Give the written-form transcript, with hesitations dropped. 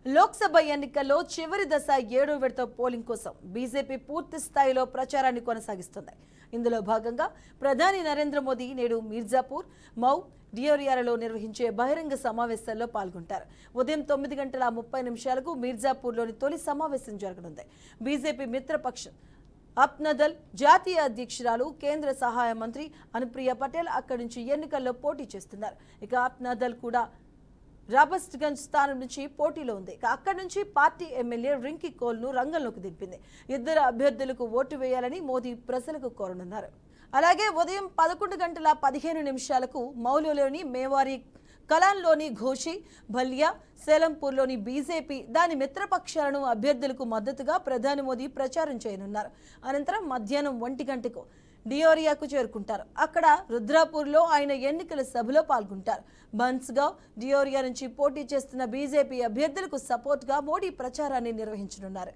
లోక్సభ ఎన్నికల్లో చివరి దశ 7వ విడత పోలింగ్ కోసం బీజేపీ పూర్తి స్థాయిలో ప్రచారాన్ని కొనసాగిస్తుంది. ఇందులో భాగంగా ప్రధాని నరేంద్ర మోదీ నేడు మీర్జాపూర్, మౌ, డియోరియాలలో నిర్వహించే బహిరంగ సమావేశాల్లో పాల్గొంటారు. ఉదయం 9:30 మీర్జాపూర్లోని తొలి సమావేశం జరగనుంది. బీజేపీ మిత్రపక్షం అప్నదల్ జాతీయ అధ్యక్షురాలు కేంద్ర సహాయ మంత్రి అనుప్రియ పటేల్ అక్కడి నుంచి ఎన్నికల్లో పోటీ చేస్తున్నారు. ఇక అప్నదల్ కూడా రాబస్ట్గంజ్ స్థానం నుంచి పోటీలో ఉంది. అక్కడి నుంచి పార్టీ ఎమ్మెల్యే రింకీ కోల్ను రంగంలోకి దింపింది. ఇద్దరు అభ్యర్థులకు ఓటు వేయాలని మోదీ ప్రజలకు కోరనున్నారు. అలాగే ఉదయం 11:15 మౌలులోని మేవారి, కలాన్లోని ఘోషి, భల్యా, సేలంపూర్లోని బీజేపీ దాని మిత్రపక్షాలను అభ్యర్థులకు మద్దతుగా ప్రధాని మోదీ ప్రచారం చేయనున్నారు. అనంతరం మధ్యాహ్నం 1 గంటకు డియోరియాకు చేరుకుంటారు. అక్కడ రుద్రాపూర్లో ఆయన ఎన్నికల సభలో పాల్గొంటారు. బన్స్గావ్, డియోరియా నుంచి పోటీ చేస్తున్న బీజేపీ అభ్యర్థులకు సపోర్ట్గా మోడీ ప్రచారాన్ని నిర్వహించనున్నారు.